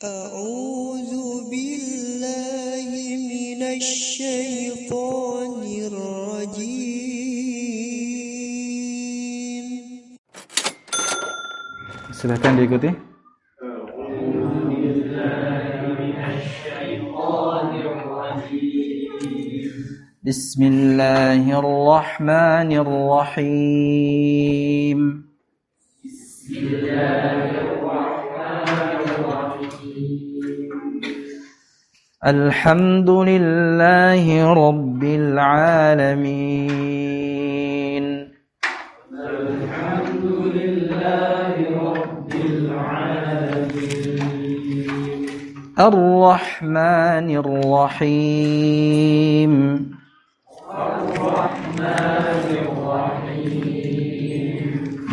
أعوذ بالله من الشيطان الرجيم. Silakan diikuti. Bismillahirrahmanirrahim. Alhamdulillahi Rabbil Alamin. Ar-Rahmanir Rahim.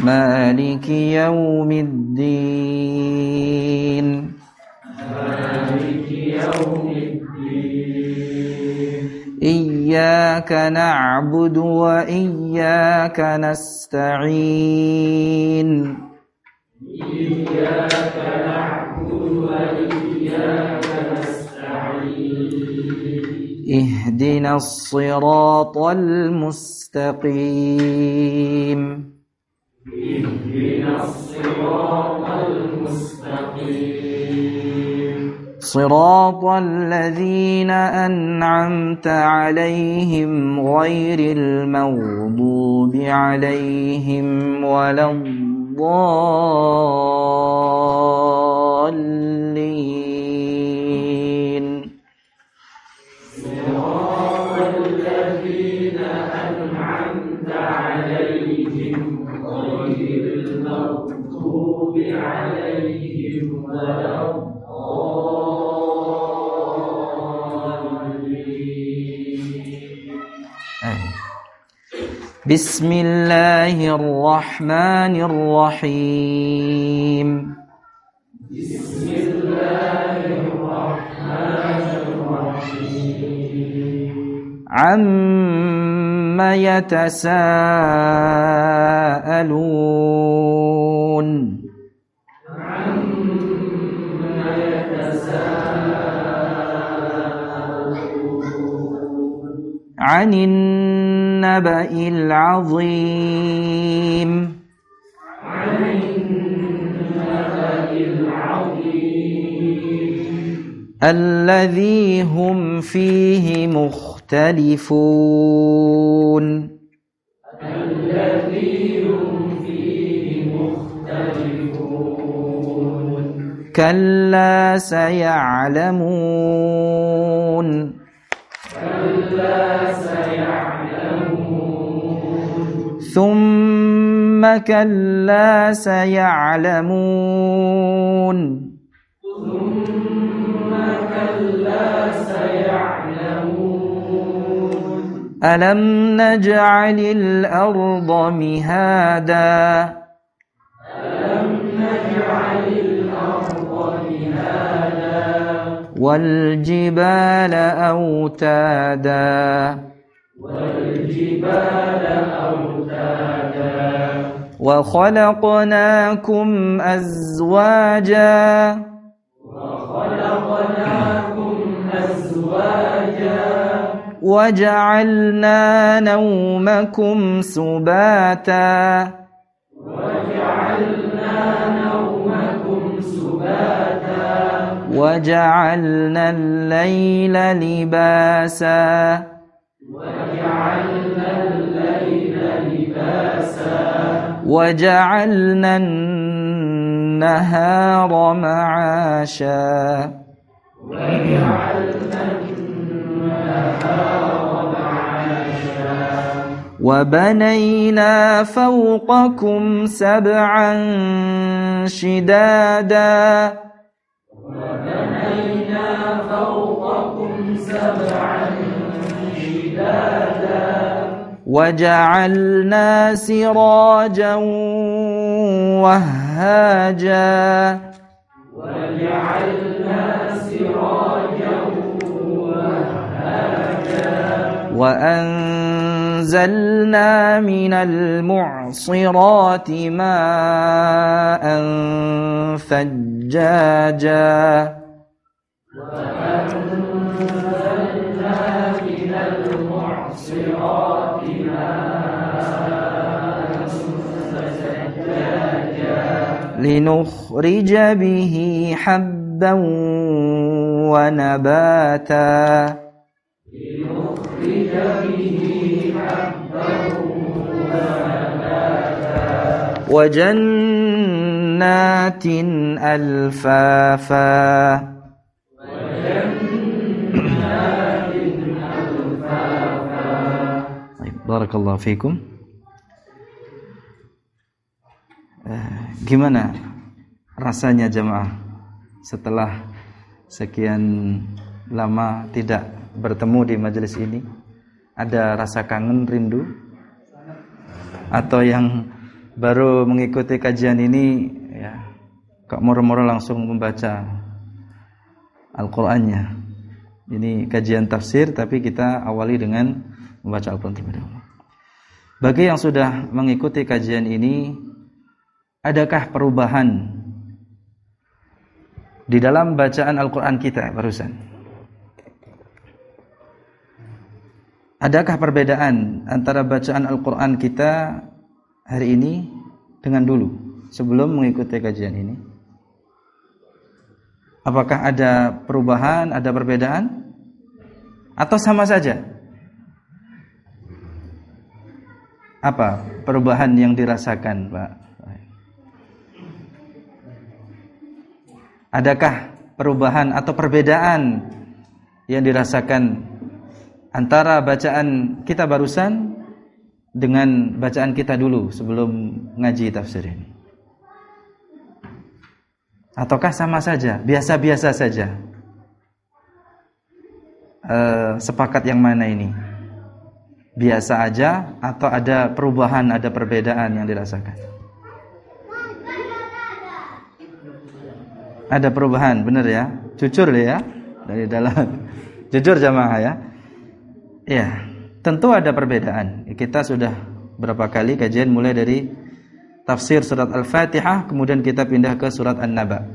Maliki Yawmiddin. Iyyaka na'budu wa iyyaka nasta'in. Ihdinas siratal mustaqim. صراط الذين أنعمت عليهم غير المغضوب عليهم ولا الضالين. صراط الذين أنعمت عليهم غير المغضوب عليهم ولا بسم الله الرحمن الرحيم. بسم الله الرحمن الرحيم. عما يتساءلون. عن النبأ العظيم. الذي هم فيه مختلفون. كلا سيعلمون. ثم كلا سيعلمون. ألم نجعل الأرض مهادا. والجبال أوتادا. وخلقناكم أزواجا. وجعلنا نومكم سباتا. وجعلنا الليل لباسا. وجعلنا النهار معاشا. وبنينا فوقكم سبعا شدادا. وجعلنا سراجا وهاجا. وأنزلنا من المعصرات ماء ثجاجا. لنخرج به حبا ونباتا وجنات ألفافا. Barakallahu fikum. Gimana rasanya jamaah setelah sekian lama tidak bertemu di majelis ini? Ada rasa kangen, rindu? Atau yang baru mengikuti kajian ini ya kok moro-moro langsung membaca Al-Qur'annya? Ini kajian tafsir tapi kita awali dengan membaca Al-Qur'an terlebih dahulu. Bagi yang sudah mengikuti kajian ini, adakah perubahan di dalam bacaan Al-Qur'an kita barusan? Adakah perbedaan antara bacaan Al-Qur'an kita hari ini dengan dulu sebelum mengikuti kajian ini? Apakah ada perubahan, ada perbedaan? Atau sama saja? Apa perubahan yang dirasakan, Pak? Adakah perubahan atau perbedaan yang dirasakan antara bacaan kita barusan dengan bacaan kita dulu sebelum ngaji tafsir ini? Ataukah sama saja, biasa-biasa saja? Sepakat yang mana ini? Biasa aja atau ada perubahan, ada perbedaan yang dirasakan? Ada perubahan, benar ya? Jujur ya, dari dalam. Jujur jamaah ya. Ya, tentu ada perbedaan. Kita sudah berapa kali kajian mulai dari tafsir surat Al-Fatihah, kemudian kita pindah ke surat An-Naba.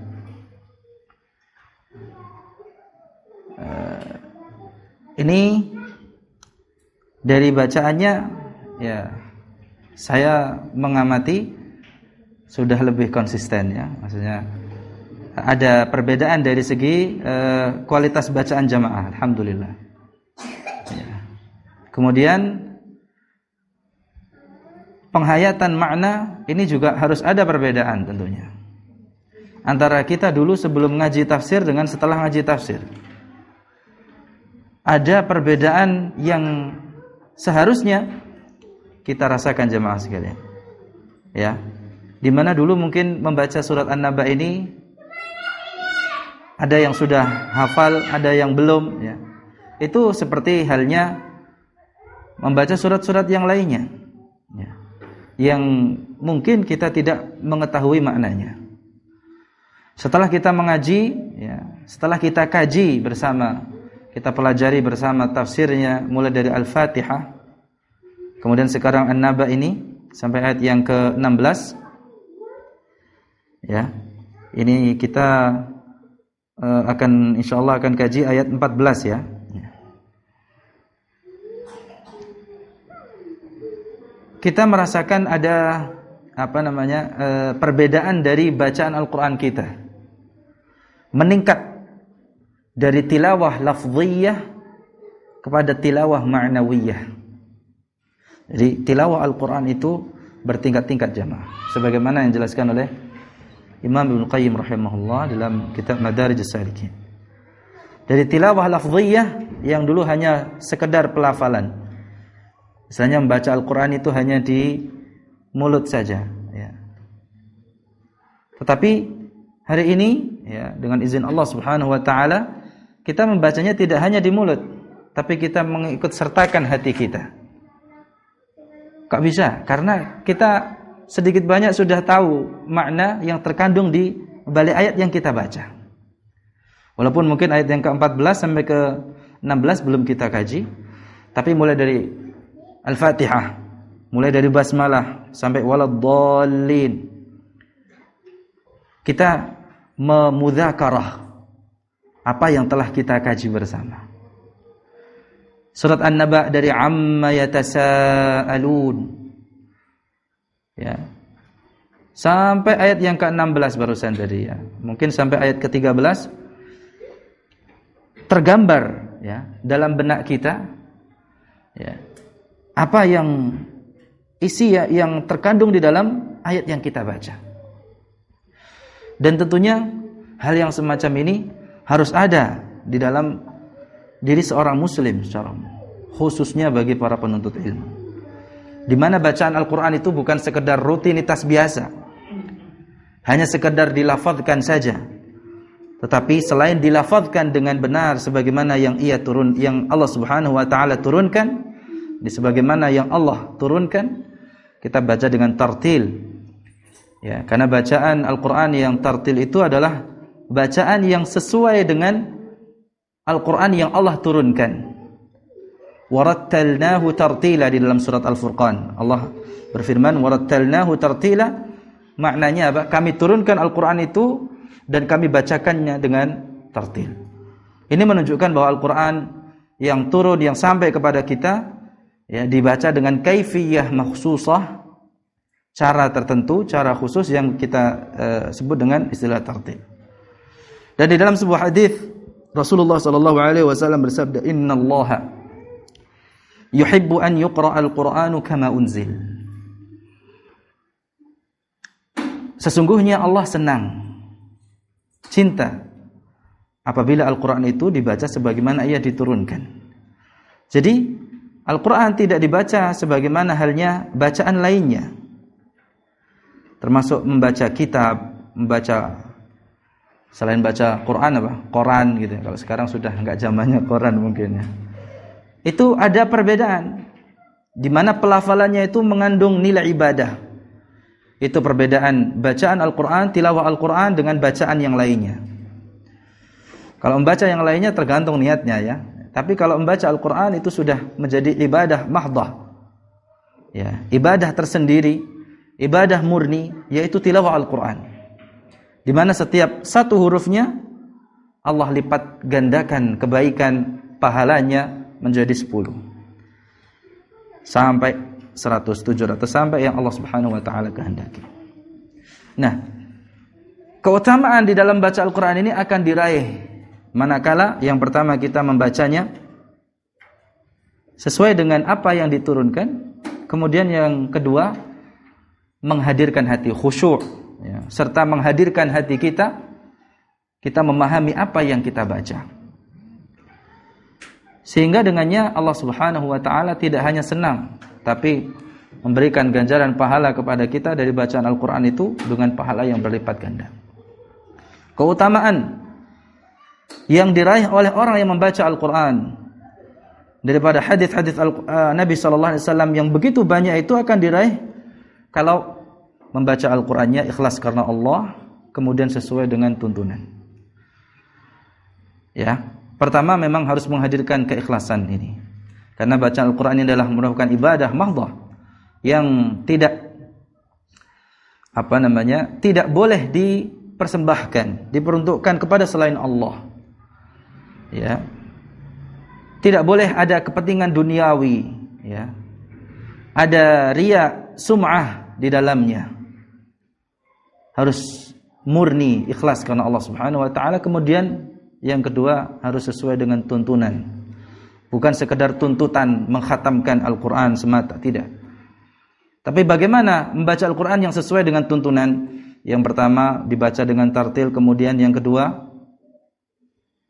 Ini dari bacaannya ya saya mengamati sudah lebih konsisten ya, maksudnya ada perbedaan dari segi kualitas bacaan jamaah, alhamdulillah ya. Kemudian penghayatan makna ini juga harus ada perbedaan tentunya antara kita dulu sebelum ngaji tafsir dengan setelah ngaji tafsir. Ada perbedaan yang seharusnya kita rasakan jemaah sekalian. Ya. Di mana dulu mungkin membaca surat An-Naba ini ada yang sudah hafal, ada yang belum ya. Itu seperti halnya membaca surat-surat yang lainnya. Ya. Yang mungkin kita tidak mengetahui maknanya. Setelah kita mengaji ya, setelah kita kaji bersama, kita pelajari bersama tafsirnya mulai dari Al-Fatihah, kemudian sekarang An-Naba ini sampai ayat yang ke-16. Ya. Ini kita akan insyaallah akan kaji ayat 14 ya. Kita merasakan ada perbedaan dari bacaan Al-Qur'an kita. Meningkat dari tilawah lafziyah kepada tilawah ma'nawiyah. Jadi tilawah Al-Qur'an itu bertingkat-tingkat jamaah, sebagaimana yang dijelaskan oleh Imam Ibnu Qayyim rahimahullah dalam kitab Madarijus Salikin. Dari tilawah lafziyah yang dulu hanya sekedar pelafalan. Misalnya membaca Al-Qur'an itu hanya di mulut saja ya. Tetapi hari ini ya dengan izin Allah Subhanahu wa taala kita membacanya tidak hanya di mulut, tapi kita mengikut sertakan hati kita. Kok bisa? Karena kita sedikit banyak sudah tahu makna yang terkandung di balik ayat yang kita baca. Walaupun mungkin ayat yang ke-14 sampai ke-16 belum kita kaji, tapi mulai dari Al-Fatihah, mulai dari basmalah sampai waladdallin, kita memudzakarah, apa yang telah kita kaji bersama. Surat An-Naba dari amma yatasaalun. Ya. Sampai ayat yang ke-16 barusan tadi ya. Mungkin sampai ayat ke-13 tergambar ya dalam benak kita ya. Apa yang isi ya, yang terkandung di dalam ayat yang kita baca. Dan tentunya hal yang semacam ini harus ada di dalam diri seorang muslim secara khususnya bagi para penuntut ilmu. Di mana bacaan Al-Qur'an itu bukan sekedar rutinitas biasa. Hanya sekedar dilafazkan saja. Tetapi selain dilafazkan dengan benar sebagaimana yang yang Allah Subhanahu wa taala turunkan, sebagaimana yang Allah turunkan, kita baca dengan tartil. Ya, karena bacaan Al-Qur'an yang tartil itu adalah bacaan yang sesuai dengan Al-Qur'an yang Allah turunkan. Warattalnahu tartila di dalam surat Al-Furqan. Allah berfirman warattalnahu tartila. Maknanya apa? Kami turunkan Al-Qur'an itu dan kami bacakannya dengan tartil. Ini menunjukkan bahwa Al-Qur'an yang turun yang sampai kepada kita ya dibaca dengan kaifiyah makhsusah, cara tertentu, cara khusus yang kita sebut dengan istilah tartil. Dan di dalam sebuah hadis Rasulullah sallallahu alaihi wasallam bersabda, "Innallaha yuhibbu an yuqra'al Qur'anu kama unzil." Sesungguhnya Allah senang, cinta apabila Al-Qur'an itu dibaca sebagaimana ia diturunkan. Jadi Al-Qur'an tidak dibaca sebagaimana halnya bacaan lainnya. Termasuk membaca kitab, membaca selain baca Quran apa? Quran gitu. Kalau sekarang sudah enggak zamannya Quran mungkin ya. Itu ada perbedaan di mana pelafalannya itu mengandung nilai ibadah. Itu perbedaan bacaan Al-Qur'an, tilawah Al-Qur'an dengan bacaan yang lainnya. Kalau membaca yang lainnya tergantung niatnya ya. Tapi kalau membaca Al-Qur'an itu sudah menjadi ibadah mahdah. Ya, ibadah tersendiri, ibadah murni yaitu tilawah Al-Qur'an. Di mana setiap satu hurufnya Allah lipat gandakan kebaikan pahalanya menjadi 10. Sampai 100, 700 sampai yang Allah Subhanahu wa taala kehendaki. Nah, keutamaan di dalam baca Al-Qur'an ini akan diraih manakala yang pertama kita membacanya sesuai dengan apa yang diturunkan, kemudian yang kedua menghadirkan hati khusyuk ya, serta menghadirkan hati kita memahami apa yang kita baca. Sehingga dengannya Allah Subhanahu wa taala tidak hanya senang tapi memberikan ganjaran pahala kepada kita dari bacaan Al-Qur'an itu dengan pahala yang berlipat ganda. Keutamaan yang diraih oleh orang yang membaca Al-Qur'an daripada hadis-hadis Nabi sallallahu alaihi wasallam yang begitu banyak itu akan diraih kalau membaca Al-Qur'annya ikhlas karena Allah, kemudian sesuai dengan tuntunan. Ya, pertama memang harus menghadirkan keikhlasan ini. Karena bacaan Al-Qur'an ini adalah merupakan ibadah mahdhah yang tidak tidak boleh dipersembahkan, diperuntukkan kepada selain Allah. Ya. Tidak boleh ada kepentingan duniawi, ya. Ada riya, sum'ah di dalamnya. Harus murni, ikhlas karena Allah Subhanahu wa taala. Kemudian yang kedua harus sesuai dengan tuntunan. Bukan sekedar tuntutan mengkhatamkan Al-Qur'an semata, tidak. Tapi bagaimana membaca Al-Qur'an yang sesuai dengan tuntunan? Yang pertama dibaca dengan tartil, kemudian yang kedua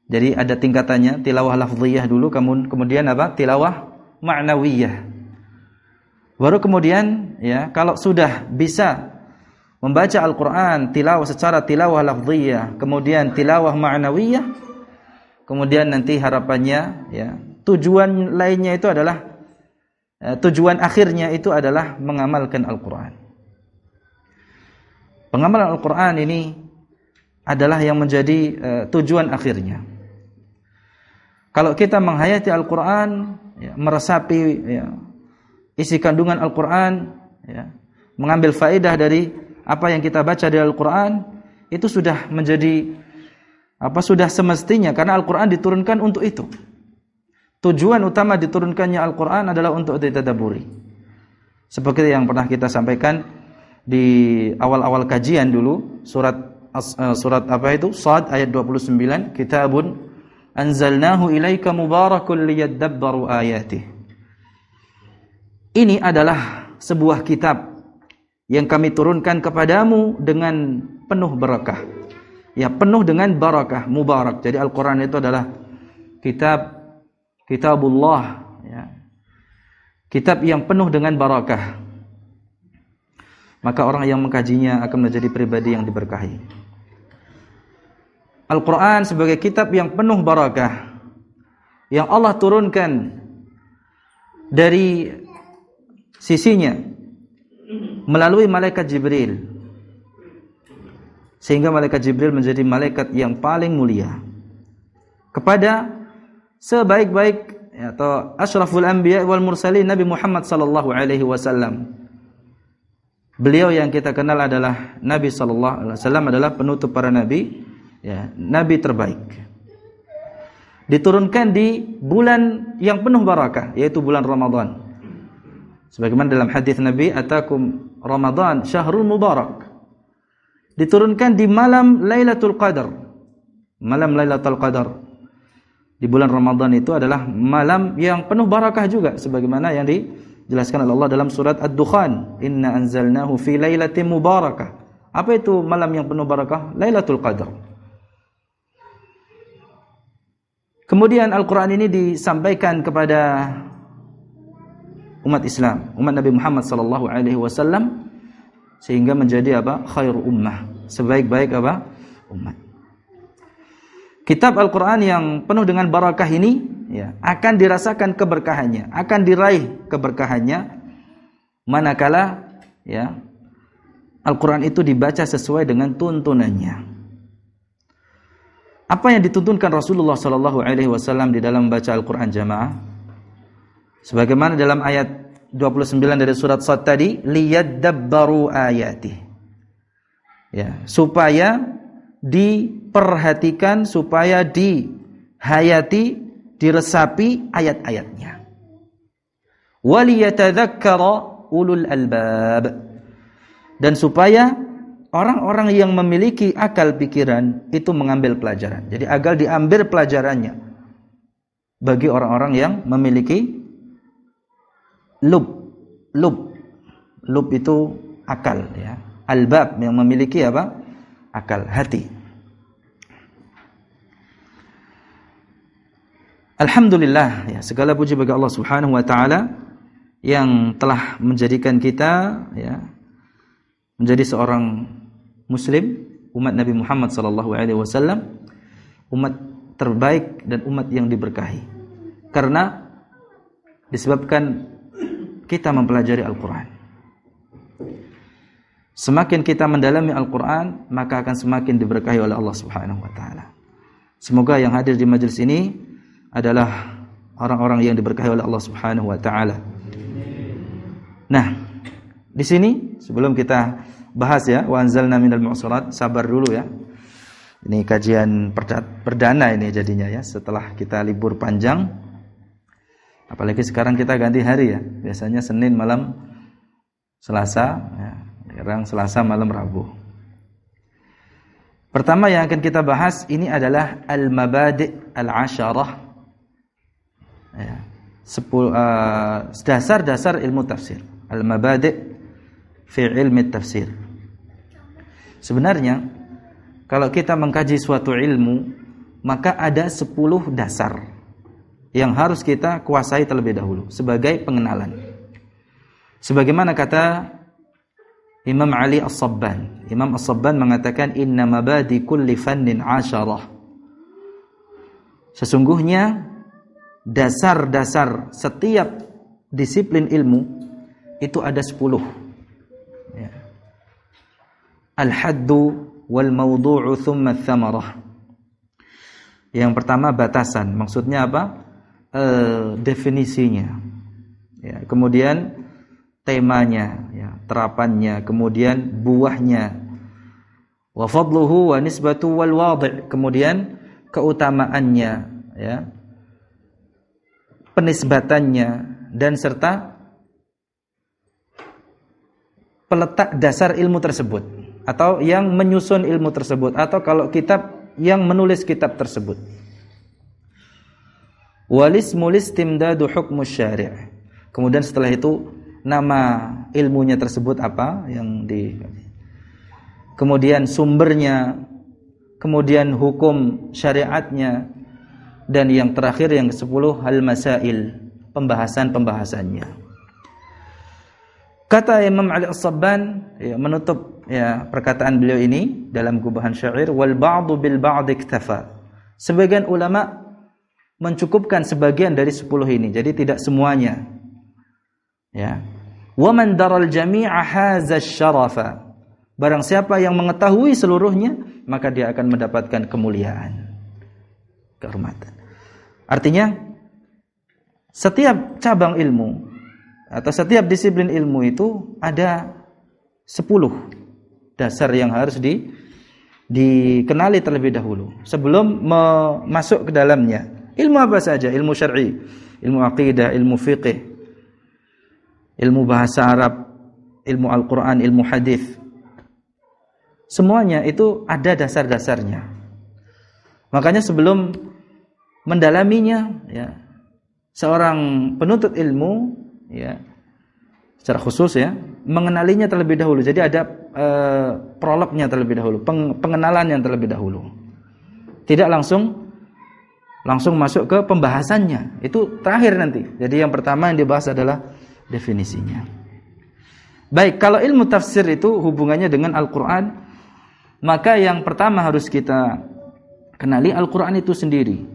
jadi ada tingkatannya, tilawah lafziyah dulu, kemudian apa? Tilawah ma'nawiyah. Baru kemudian ya, kalau sudah bisa membaca Al-Qur'an tilawah secara tilawah lafziyah, kemudian tilawah ma'nawiyah, kemudian nanti harapannya ya, tujuan lainnya itu adalah tujuan akhirnya itu adalah mengamalkan Al-Qur'an. Pengamalan Al-Qur'an ini adalah yang menjadi tujuan akhirnya. Kalau kita menghayati Al-Qur'an, ya, meresapi ya, isi kandungan Al-Qur'an, ya, mengambil faedah dari apa yang kita baca di Al-Qur'an, itu sudah menjadi Apa sudah semestinya, karena Al-Quran diturunkan untuk itu. Tujuan utama diturunkannya Al-Quran adalah untuk ditadabburi. Seperti yang pernah kita sampaikan di awal-awal kajian dulu, surat apa itu? Shad ayat 29, kitabun anzalnahu ilaika mubarakun liyadabbaru ayatih. Ini adalah sebuah kitab yang kami turunkan kepadamu dengan penuh barakah. Ya, penuh dengan barakah, mubarak. Jadi Al-Quran itu adalah kitabullah, ya. Kitab yang penuh dengan barakah. Maka orang yang mengkajinya akan menjadi pribadi yang diberkahi. Al-Quran sebagai kitab yang penuh barakah, yang Allah turunkan dari sisinya melalui malaikat Jibril, sehingga malaikat Jibril menjadi malaikat yang paling mulia kepada sebaik-baik atau asyraful anbiya wal mursalin Nabi Muhammad sallallahu alaihi wasallam. Beliau yang kita kenal adalah Nabi sallallahu alaihi wasallam, adalah penutup para nabi, ya, nabi terbaik. Diturunkan di bulan yang penuh barakah, yaitu bulan Ramadan. Sebagaimana dalam hadis Nabi, atakum Ramadan syahrul mubarak. Diturunkan di malam Lailatul Qadar. Malam Lailatul Qadar di bulan Ramadan itu adalah malam yang penuh barakah juga, sebagaimana yang dijelaskan oleh Allah dalam surat Ad-Dukhan, inna anzalnahu fi lailatin mubarakah. Apa itu malam yang penuh barakah? Lailatul Qadar. Kemudian Al-Quran ini disampaikan kepada umat Islam, umat Nabi Muhammad sallallahu alaihi wasallam, sehingga menjadi apa? Khairu ummah, sebaik-baik apa? Umat. Kitab Al-Quran yang penuh dengan barakah ini, ya, akan dirasakan keberkahannya, akan diraih keberkahannya manakala, ya, Al-Quran itu dibaca sesuai dengan tuntunannya. Apa yang dituntunkan Rasulullah sallallahu alaihi wasallam di dalam membaca Al-Quran jamaah? Sebagaimana dalam ayat 29 dari surat Shad tadi, liyadabbaru ayatih. Ya, supaya diperhatikan, supaya dihayati, diresapi ayat-ayatnya. Waliyatadzakkara ulul albab. Dan supaya orang-orang yang memiliki akal pikiran itu mengambil pelajaran. Jadi agar diambil pelajarannya bagi orang-orang yang memiliki lub itu akal, ya. Albab yang memiliki apa? Akal, hati. Alhamdulillah, ya, segala puji bagi Allah Subhanahu wa taala yang telah menjadikan kita, ya, menjadi seorang muslim, umat Nabi Muhammad sallallahu alaihi wasallam, umat terbaik dan umat yang diberkahi. Karena disebabkan kita mempelajari Al-Quran. Semakin kita mendalami Al-Quran, maka akan semakin diberkahi oleh Allah Subhanahu wa taala. Semoga yang hadir di majelis ini adalah orang-orang yang diberkahi oleh Allah Subhanahu wa taala. Nah, di sini sebelum kita bahas, ya, wa anzalna minal mu'sirat, sabar dulu, ya. Ini kajian perdana ini jadinya, ya, setelah kita libur panjang. Apalagi sekarang kita ganti hari, ya. Biasanya Senin malam Selasa, ya. Sekarang Selasa malam Rabu. Pertama yang akan kita bahas ini adalah al-mabadi' al-'asharah, ya. Dasar-dasar ilmu tafsir. Al-mabadi' fi ilmi tafsir. Sebenarnya kalau kita mengkaji suatu ilmu, maka ada 10 dasar yang harus kita kuasai terlebih dahulu sebagai pengenalan. Sebagaimana kata Imam Ali As-Sabban. Imam As-Sabban mengatakan inna mabadi kulli fannin 'asharah. Sesungguhnya dasar-dasar setiap disiplin ilmu itu ada 10. Ya. Al-haddu wal mawdu'u thumma ats-tsamarah. Yang pertama batasan, maksudnya apa? Definisinya, ya. Kemudian temanya, ya, terapannya, kemudian buahnya, Wa fadluhu wa nisbatu wal wadi'. Kemudian keutamaannya, ya, penisbatannya, dan serta peletak dasar ilmu tersebut, atau yang menyusun ilmu tersebut, atau kalau kitab, yang menulis kitab tersebut. Walismul istimdadu hukmus syari'. Kemudian setelah itu nama ilmunya tersebut apa yang kemudian sumbernya, kemudian hukum syariatnya, dan yang terakhir yang ke-10 al-masail, pembahasan-pembahasannya. Kata Imam Ali As-Sabban, ya, menutup, ya, perkataan beliau ini dalam Gubahan Syair, wal ba'du bil ba'd iktafa. Sebagian ulama mencukupkan sebagian dari 10 ini, jadi tidak semuanya. Ya. Wa man daral jami'a haza syarafa. Barang siapa yang mengetahui seluruhnya, maka dia akan mendapatkan kemuliaan, kehormatan. Artinya setiap cabang ilmu atau setiap disiplin ilmu itu ada 10 dasar yang harus dikenali terlebih dahulu sebelum masuk ke dalamnya. Ilmu apa saja? Ilmu syar'i, ilmu aqidah, ilmu fiqih, ilmu bahasa Arab, ilmu Al-Quran, ilmu hadis. Semuanya itu ada dasar-dasarnya. Makanya sebelum mendalaminya, ya, seorang penuntut ilmu, ya, secara khusus, ya, mengenalinya terlebih dahulu. Jadi ada prolognya terlebih dahulu, pengenalan yang terlebih dahulu. Tidak langsung masuk ke pembahasannya. Itu terakhir nanti. Jadi yang pertama yang dibahas adalah definisinya. Baik, kalau ilmu tafsir itu hubungannya dengan Al-Quran, maka yang pertama harus kita kenali Al-Quran itu sendiri.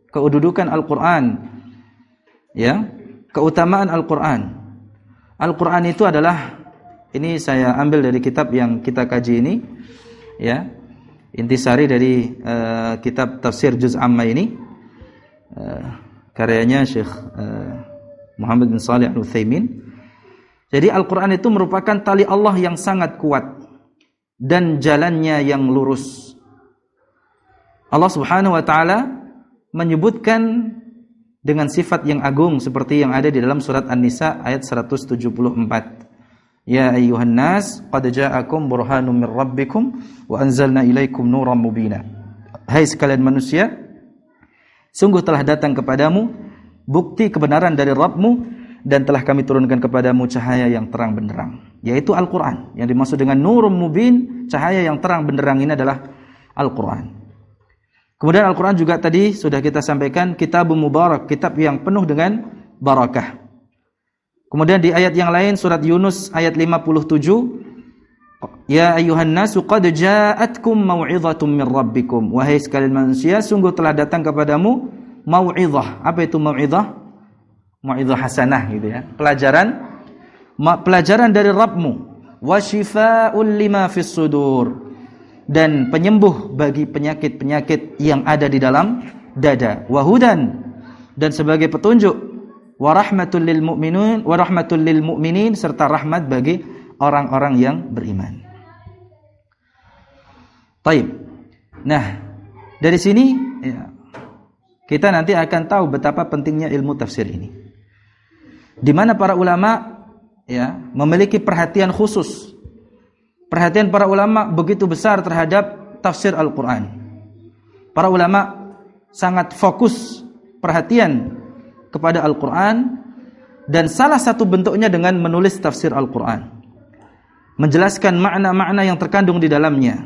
Kedudukan Al-Quran, ya, keutamaan Al-Quran. Al-Quran itu adalah, ini saya ambil dari kitab yang kita kaji ini, ya, intisari dari kitab tafsir Juz Amma ini, karyanya Syekh Muhammad bin Shalih Al-Utsaimin. Jadi Al-Quran itu merupakan tali Allah yang sangat kuat dan jalannya yang lurus. Allah Subhanahu wa taala menyebutkan dengan sifat yang agung seperti yang ada di dalam surat An-Nisa ayat 174. Ya ayyuhan nas qad ja'akum burhanun mir rabbikum wa anzalna ilaikum nuran mubina. Hai sekalian manusia, sungguh telah datang kepadamu bukti kebenaran dari Rabbmu dan telah kami turunkan kepadamu cahaya yang terang benderang, yaitu Al-Quran. Yang dimaksud dengan nurun mubin, cahaya yang terang benderang, ini adalah Al-Quran. Kemudian Al-Quran juga tadi sudah kita sampaikan kitabun mubarak, kitab yang penuh dengan barakah. Kemudian di ayat yang lain surat Yunus ayat 57, ya ayyuhan nasu qad ja'atkum mau'izatun min rabbikum. Wahai sekalian manusia, sungguh telah datang kepadamu mau'izah. Apa itu mau'izah? Mau'izah hasanah, gitu ya. Pelajaran dari Rabbmu. Wa shifaa'un lima fis sudur. Dan penyembuh bagi penyakit-penyakit yang ada di dalam dada. Wa hudan, dan sebagai petunjuk. Wa rahmatul lil mu'minin, wa rahmatul lil mu'minin, serta rahmat bagi orang-orang yang beriman. Baik. Nah, dari sini, ya, kita nanti akan tahu betapa pentingnya ilmu tafsir ini. Di mana para ulama, ya, memiliki perhatian khusus. Perhatian para ulama begitu besar terhadap tafsir Al-Quran. Para ulama sangat fokus perhatian kepada Al-Quran, dan salah satu bentuknya dengan menulis tafsir Al-Quran, menjelaskan makna-makna yang terkandung di dalamnya,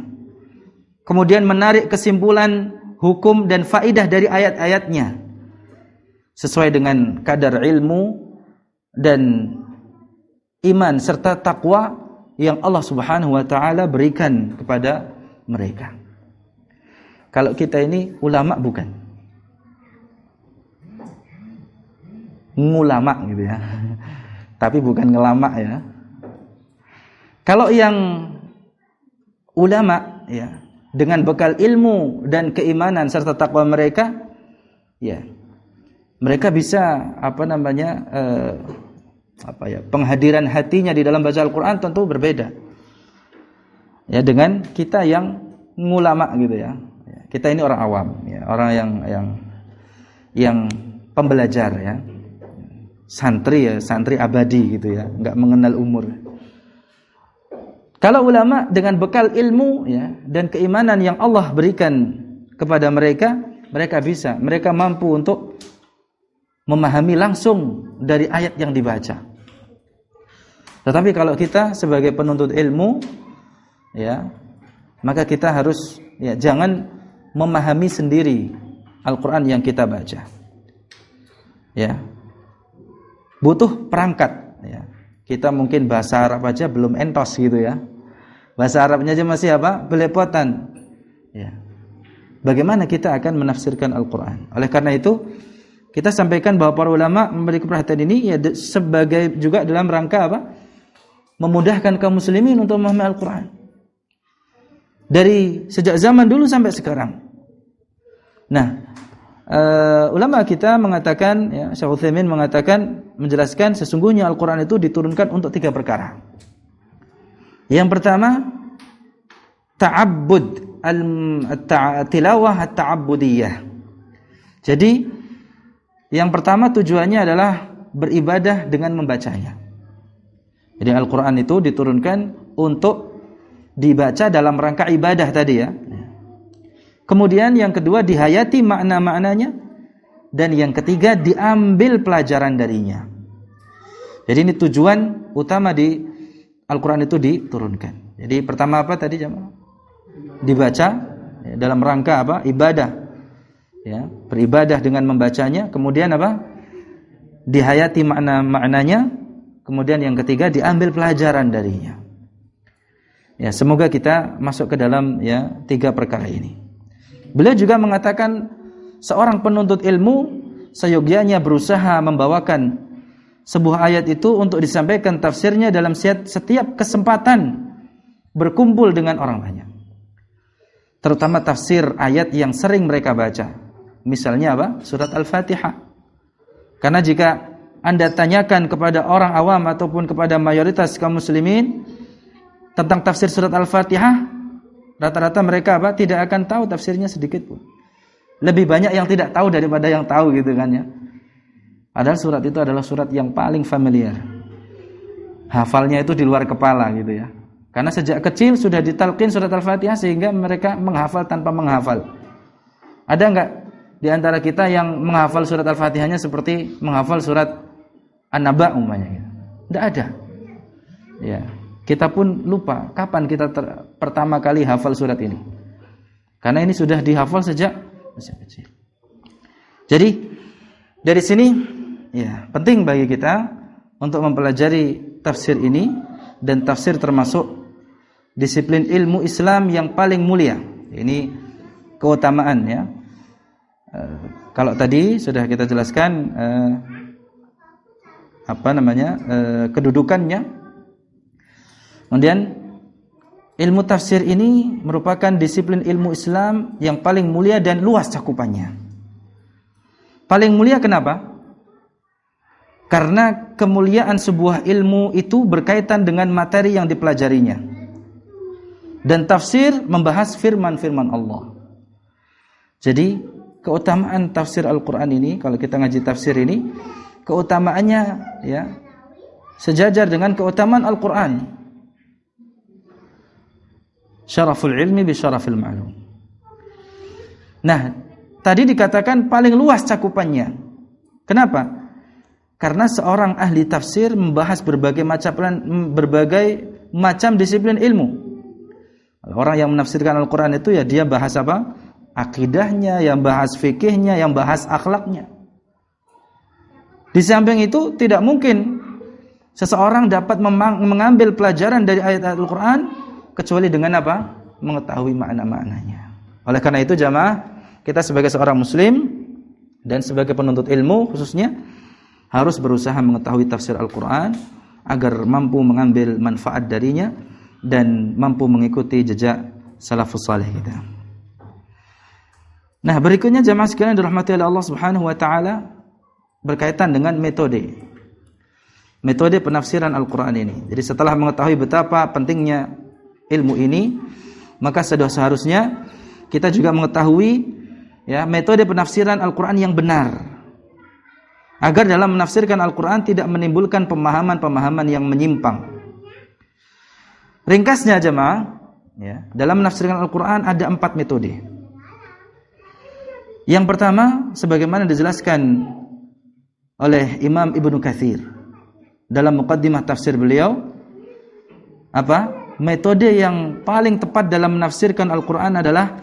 kemudian menarik kesimpulan hukum dan faidah dari ayat-ayatnya sesuai dengan kadar ilmu dan iman serta takwa yang Allah Subhanahu wa taala berikan kepada mereka. Kalau kita ini ulama bukan, ngulama gitu ya. Tapi bukan ngelama ya. Kalau yang ulama, ya, dengan bekal ilmu dan keimanan serta takwa mereka, ya, mereka bisa penghadiran hatinya di dalam baca Al-Quran tentu berbeda. ya dengan kita yang ngulama gitu ya. Kita ini orang awam ya, orang yang pembelajar ya. Santri abadi gitu ya, enggak mengenal umur. Kalau ulama dengan bekal ilmu ya dan keimanan yang Allah berikan kepada mereka, mereka mampu untuk memahami langsung dari ayat yang dibaca. Tetapi kalau kita sebagai penuntut ilmu ya, maka kita harus ya jangan memahami sendiri Al-Qur'an yang kita baca. Ya. Butuh perangkat ya. Kita mungkin bahasa Arab aja belum entos gitu ya. Bahasa Arabnya aja masih apa? Belepotan. Ya. Bagaimana kita akan menafsirkan Al-Qur'an? Oleh karena itu, kita sampaikan bahwa para ulama memberi perhatian ini ya sebagai juga dalam rangka apa? Memudahkan kaum muslimin untuk memahami Al-Qur'an. Dari sejak zaman dulu sampai sekarang. Nah, ulama kita mengatakan ya, Syekh Utsaimin mengatakan menjelaskan sesungguhnya Al-Qur'an itu diturunkan untuk 3 perkara. Yang pertama, ta'abbud tilawah at-ta'abbudiyah. Jadi yang pertama tujuannya adalah beribadah dengan membacanya. Jadi Al-Qur'an itu diturunkan untuk dibaca dalam rangka ibadah tadi ya. Kemudian yang kedua dihayati makna-maknanya, dan yang ketiga diambil pelajaran darinya. Jadi ini tujuan utama di Al-Qur'an itu diturunkan. Jadi pertama apa tadi jemaah? Dibaca ya, dalam rangka apa? Ibadah. Ya, beribadah dengan membacanya. Kemudian apa? Dihayati makna-maknanya. Kemudian yang ketiga diambil pelajaran darinya. Ya, semoga kita masuk ke dalam ya 3 perkara ini. Beliau juga mengatakan seorang penuntut ilmu seyogyanya berusaha membawakan sebuah ayat itu untuk disampaikan tafsirnya dalam setiap kesempatan berkumpul dengan orang banyak. Terutama tafsir ayat yang sering mereka baca. Misalnya apa? Surat Al-Fatihah. Karena jika Anda tanyakan kepada orang awam ataupun kepada mayoritas kaum muslimin tentang tafsir surat Al-Fatihah, rata-rata mereka apa? Tidak akan tahu tafsirnya sedikit pun. Lebih banyak yang tidak tahu daripada yang tahu gitu kan ya. Padahal surat itu adalah surat yang paling familiar. Hafalnya itu di luar kepala gitu ya. Karena sejak kecil sudah ditalqin surat Al-Fatihah sehingga mereka menghafal tanpa menghafal. Ada enggak di antara kita yang menghafal surat Al-Fatihahnya seperti menghafal surat An-Naba umpamanya gitu? Enggak ada. Ya. Kita pun lupa kapan kita pertama kali hafal surat ini. Karena ini sudah dihafal sejak masih kecil. Jadi dari sini ya penting bagi kita untuk mempelajari tafsir ini, dan tafsir termasuk disiplin ilmu Islam yang paling mulia. Ini keutamaan ya. Kalau tadi sudah kita jelaskan kedudukannya. Kemudian ilmu tafsir ini merupakan disiplin ilmu Islam yang paling mulia dan luas cakupannya. Paling mulia kenapa? Karena kemuliaan sebuah ilmu itu berkaitan dengan materi yang dipelajarinya. Dan tafsir membahas firman-firman Allah. Jadi keutamaan tafsir Al-Quran ini, kalau kita ngaji tafsir ini, keutamaannya ya sejajar dengan keutamaan Al-Quran. Syaraful ilmi bi syarafil ma'lum. Nah, tadi dikatakan paling luas cakupannya. Kenapa? Karena seorang ahli tafsir membahas berbagai macam disiplin ilmu. Orang yang menafsirkan Al-Quran itu ya dia bahas apa? Akidahnya, yang bahas fikihnya, yang bahas akhlaknya. Di samping itu tidak mungkin seseorang dapat mengambil pelajaran dari ayat-ayat Al-Quran kecuali dengan apa? Mengetahui makna-maknanya. Oleh karena itu jamaah, kita sebagai seorang muslim dan sebagai penuntut ilmu khususnya harus berusaha mengetahui tafsir Al-Quran agar mampu mengambil manfaat darinya dan mampu mengikuti jejak salafus salih kita. Nah, berikutnya jamaah sekalian dirahmati oleh Allah Subhanahu wa taala berkaitan dengan metode penafsiran Al-Quran ini. Jadi setelah mengetahui betapa pentingnya ilmu ini, maka sudah seharusnya kita juga mengetahui ya metode penafsiran Al-Qur'an yang benar. Agar dalam menafsirkan Al-Qur'an tidak menimbulkan pemahaman-pemahaman yang menyimpang. Ringkasnya jemaah, ya, dalam menafsirkan Al-Qur'an ada 4 metode. Yang pertama, sebagaimana dijelaskan oleh Imam Ibnu Katsir dalam muqaddimah tafsir beliau, metode yang paling tepat dalam menafsirkan Al-Qur'an adalah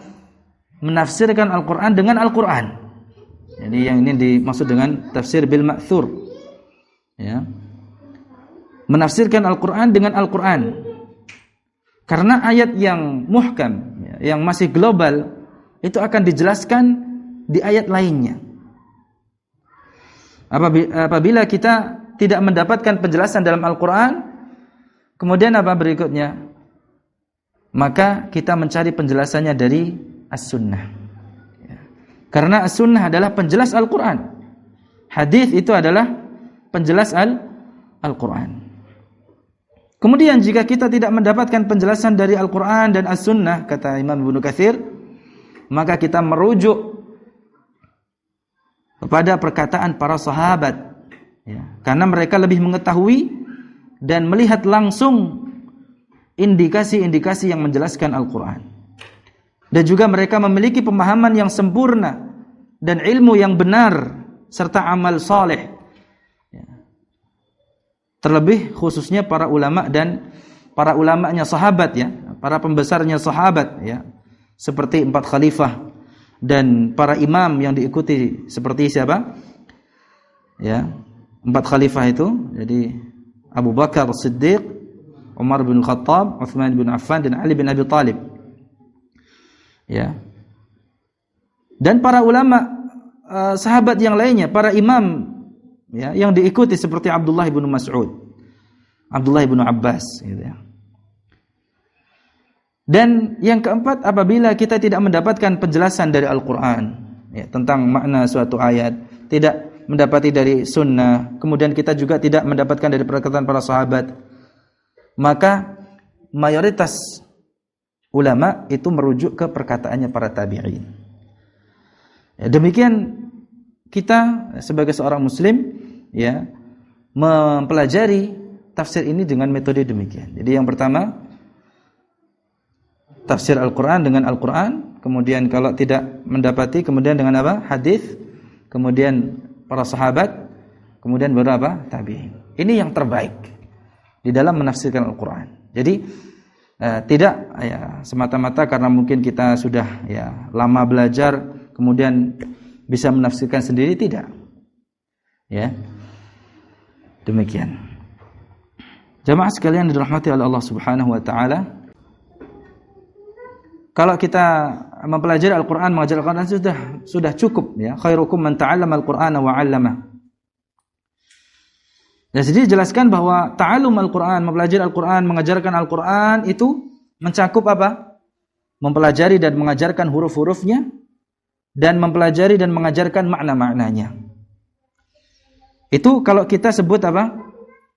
menafsirkan Al-Qur'an dengan Al-Qur'an. Jadi yang ini dimaksud dengan tafsir bil ma'thur. Ya. Menafsirkan Al-Qur'an dengan Al-Qur'an. Karena ayat yang muhkam, ya, yang masih global, itu akan dijelaskan di ayat lainnya. Apabila kita tidak mendapatkan penjelasan dalam Al-Qur'an, kemudian apa berikutnya? Maka kita mencari penjelasannya dari As-Sunnah. Karena As-Sunnah adalah penjelas Al-Quran. Hadis itu adalah penjelas Al-Quran. Kemudian jika kita tidak mendapatkan penjelasan dari Al-Quran dan As-Sunnah, kata Imam Ibnu Katsir, maka kita merujuk kepada perkataan para sahabat, ya, karena mereka lebih mengetahui dan melihat langsung indikasi-indikasi yang menjelaskan Al-Quran. Dan juga mereka memiliki pemahaman yang sempurna dan ilmu yang benar serta amal saleh. Terlebih khususnya para ulama dan para ulamanya sahabat, ya, para pembesarnya sahabat, ya, seperti 4 khalifah dan para imam yang diikuti seperti siapa? Ya, 4 khalifah itu, jadi Abu Bakar As-Siddiq, Umar bin Khattab, Utsman bin Affan dan Ali bin Abi Thalib. Ya. Dan para ulama sahabat yang lainnya, para imam, ya, yang diikuti seperti Abdullah bin Mas'ud, Abdullah bin Abbas, gitu ya. Dan yang keempat, apabila kita tidak mendapatkan penjelasan dari Al-Qur'an, ya, tentang makna suatu ayat, tidak mendapati dari sunnah, kemudian kita juga tidak mendapatkan dari perkataan para sahabat, maka mayoritas ulama itu merujuk ke perkataannya para tabi'in. Ya, demikian kita sebagai seorang muslim, ya, mempelajari tafsir ini dengan metode demikian. Jadi yang pertama, tafsir Al-Qur'an dengan Al-Qur'an, kemudian kalau tidak mendapati, kemudian dengan apa? Hadis, kemudian para sahabat, kemudian baru apa? Tabi'in. Ini yang terbaik di dalam menafsirkan Al-Qur'an. Jadi tidak ya semata-mata karena mungkin kita sudah ya lama belajar kemudian bisa menafsirkan sendiri, tidak. Ya. Demikian. Jamaah sekalian dirahmati oleh Allah Subhanahu wa taala, kalau kita mempelajari Al-Qur'an, mengajar Al-Qur'an sudah cukup, ya. Khairukum man ta'allama Al-Qur'ana wa 'allama. Dan jadi dijelaskan bahwa ta'allum Al-Qur'an, mempelajari Al-Qur'an, mengajarkan Al-Qur'an itu mencakup apa? Mempelajari dan mengajarkan huruf-hurufnya dan mempelajari dan mengajarkan makna-maknanya. Itu kalau kita sebut apa?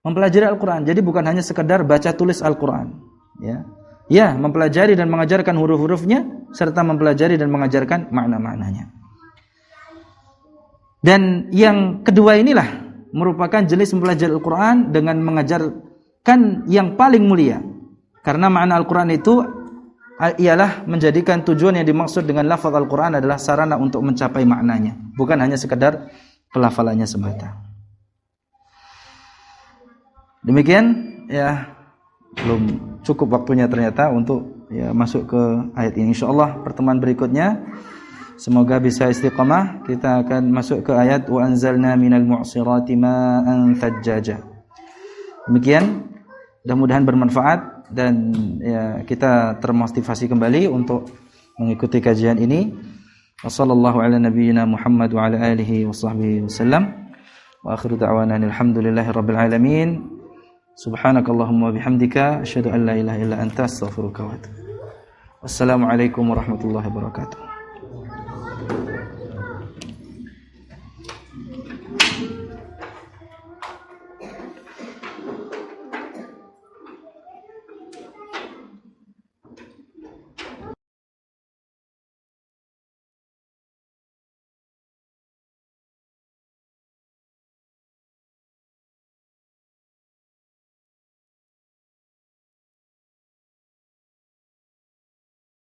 Mempelajari Al-Qur'an. Jadi bukan hanya sekedar baca tulis Al-Qur'an, ya. Ya, mempelajari dan mengajarkan huruf-hurufnya serta mempelajari dan mengajarkan makna-maknanya. Dan yang kedua inilah merupakan jenis mempelajari Al-Quran dengan mengajarkan yang paling mulia. Karena makna Al-Quran itu ialah menjadikan tujuan yang dimaksud dengan lafaz Al-Quran adalah sarana untuk mencapai maknanya, bukan hanya sekedar pelafalannya semata. Demikian, ya, belum cukup waktunya ternyata untuk ya masuk ke ayat ini. Insyaallah pertemuan berikutnya semoga bisa istiqamah. Kita akan masuk ke ayat wa anzalna minal mu'sirati ma'an thajjaja. Demikian, mudah-mudahan bermanfaat dan ya kita termotivasi kembali untuk mengikuti kajian ini. Wassallallahu ala nabiyyina Muhammad wa ala alihi washabbihi wasallam. Wa akhiru da'wana alhamdulillahirabbil alamin. Subhanakallahumma bihamdika asyhadu an la ilaha illa anta astaghfiruka wa atubu. Wassalamualaikum warahmatullahi wabarakatuh.